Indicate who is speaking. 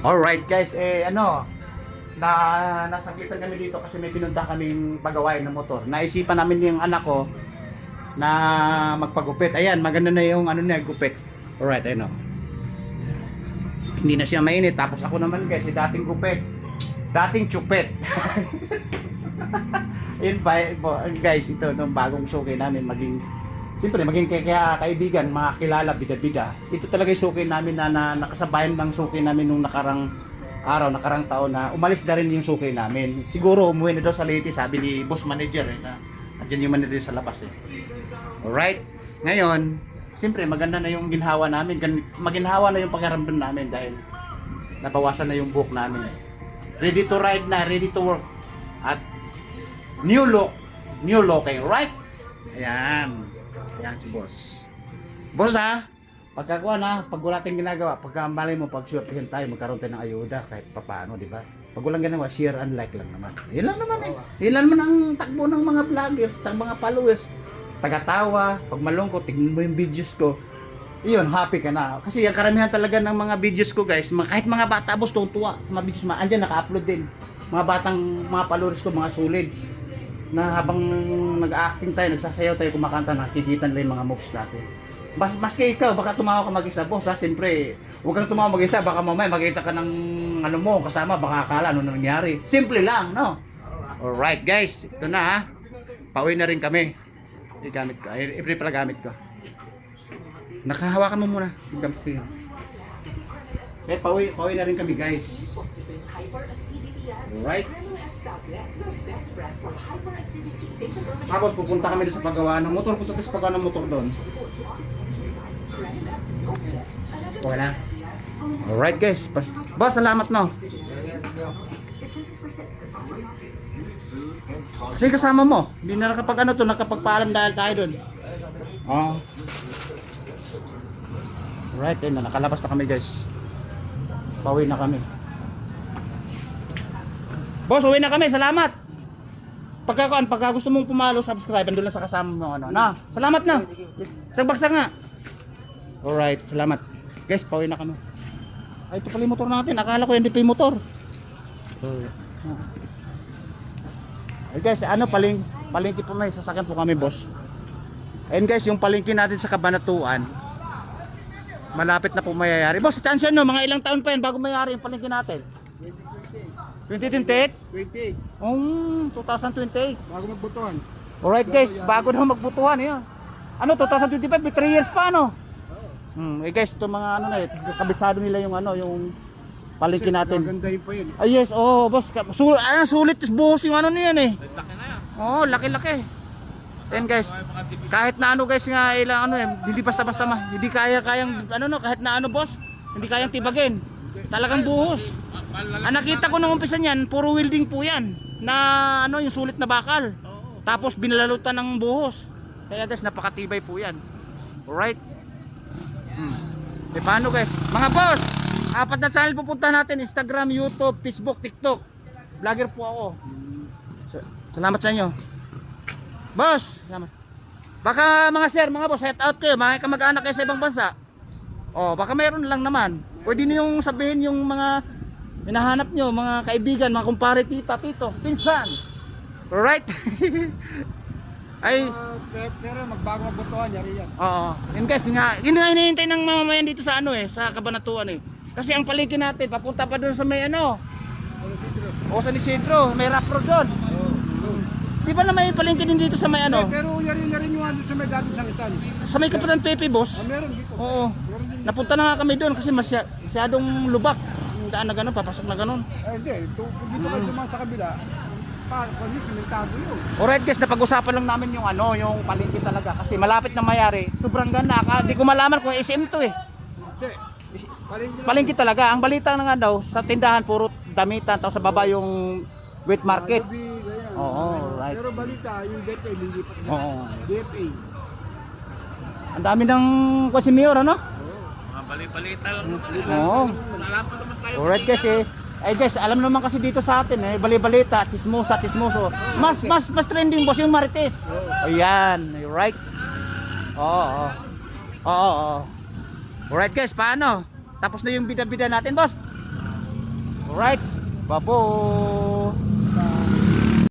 Speaker 1: Alright guys, nasaglitan kami dito kasi may pinunta kaming pagawain ng motor. Naisipan namin yung anak ko na magpagupit. Ayan, maganda na yung gupit. Alright, ayun o. Hindi na siya mainit. Tapos ako naman guys, dating gupit. Dating chupet. Yun pa, guys, ito nung bagong suki namin maging kaibigan, mga kilala, bida-bida. Ito talaga yung suki namin na nakasabayan ng suki namin nung nakarang taon na umalis na rin yung suki namin. Siguro umuwi na daw sa Leyte, sabi ni boss manager na andyan yung manager sa labas Alright, ngayon, siyempre maganda na yung ginhawa namin, maginhawa na yung pakiramdam namin dahil nabawasan na yung buhok namin. Ready to ride na, ready to work. At new looking, right? Ayan. Ayan si boss. Boss pagkakuha pag wala tayong ginagawa, pagka malay mo, pag swertihin tayo, magkaroon tayo ng ayuda kahit papaano, di ba? Pag walang ginawa, share and like lang naman. Yan lang naman Yan naman ang takbo ng mga vloggers, at mga followers. Tagatawa, pag malungkot, tignan mo yung videos ko. Iyon, happy ka na. Kasi yung karamihan talaga ng mga videos ko guys, kahit mga bata, boss, tuwa sa mga videos, andyan naka-upload din. Mga followers ko, mga solid. Na habang nag-acting tayo, nagsasayaw tayo, kumakanta, nakikita nila yung mga moves natin. Maski ikaw, baka tumawa ka mag-isa, boss, siyempre, huwag kang tumawa mag-isa, baka mamaya makita ka ng kasama, baka akala ano nangyari. Simple lang, no? Alright guys, ito na pauwi na rin kami. I-gamit ko, i-free pala gamit ko. Nakahawakan mo muna. Pauwi na rin kami guys. Alright. Tapos pupunta kami doon sa paggawa ng motor. Punta sa paggawa ng motor doon. Okay na. Alright guys. Boss, salamat no. Kasi kasama mo. Hindi na nakapagpaalam dahil tayo doon. Alright, ayun na. Nakalabas na kami guys. Pauwi na kami. Boss, uwi na kami. Salamat. Pagka gusto mong pumalo, subscribe. Andun lang sa kasama mo. Salamat na. Sagbagsa nga. Alright, salamat. Guys, pauwi na kami. Ay, ito pala yung motor natin. Akala ko hindi pa yung motor. Ay guys, palengke po may sasakyan po kami, boss. Ayun guys, yung palengke natin sa Cabanatuan. Malapit na po mayayari. Boss, tansyan no, mga ilang taon pa yan bago mayayari yung palengke natin. 2028? 2028.
Speaker 2: Bago magbutuhan.
Speaker 1: Alright guys, bago na magbutuhan yan. 2025, may 3 years pa guys, ito mga kabisado nila yung yung palengke natin.
Speaker 2: Magandahin pa yun.
Speaker 1: Yes, boss. Sulit buhos yung niyan Laki na yan. Laki-laki. Then guys, kahit na guys nga ilang hindi basta-basta hindi kayang kahit na boss, hindi kayang tibagin. Talagang buhos. Nakita ko nung umpisa niyan, puro welding po yan. Na yung sulit na bakal. Tapos binalalutan ng buhos. Kaya guys, napakatibay po yan. Alright. Paano guys? Mga boss, 4 na channel pupunta natin. Instagram, YouTube, Facebook, TikTok. Vlogger po ako. Salamat sa inyo. Boss, salamat. Baka mga sir, mga boss, shout out kayo. Mga kamag-anak kayo sa ibang bansa. Baka mayroon lang naman. Pwede niyo yung sabihin yung mga hinahanap nyo, mga kaibigan, mga kumpare, tita, tito, pinsan. Alright? Ay,
Speaker 2: pero magbago magbutuhan, yari yan.
Speaker 1: Yun guys, hinihintay ng mamamayan dito sa sa Cabanatuan Kasi ang palengke natin, papunta pa doon sa may San Isidro, may rough road doon. Di ba na may palengke din dito sa may
Speaker 2: Pero yari nyo sa may dating sangitan.
Speaker 1: Sa may Kapitan Pepe, boss?
Speaker 2: Meron dito.
Speaker 1: Oo. Napunta na nga kami doon kasi masyadong lubak. Yung daan na gano'n, papasok na gano'n.
Speaker 2: Hindi. Dito kayo dumaan sa kabila. Kasi simentado yun.
Speaker 1: Alright guys, napag-usapan lang namin yung yung palengke talaga. Kasi malapit na mayari. Sobrang ganda. Hindi ko malaman kung SM to
Speaker 2: Hindi.
Speaker 1: Palengke talaga. Ang balita na nga daw, sa tindahan, puro damitan. Tapos sa baba yung wet market. Right.
Speaker 2: Pero balita, yung DFA, hindi pa. DFA.
Speaker 1: Ang dami ng Mayor,
Speaker 3: Mga bali-balita lang naman. Alam pa naman tayo.
Speaker 1: Alright guys Ay guys, alam naman kasi dito sa atin bali-balita, chismoso. Mas trending boss yung Marites. Ayan, right? Oo. Alright guys, paano? Tapos na yung bida-bida natin, boss. Alright, babo.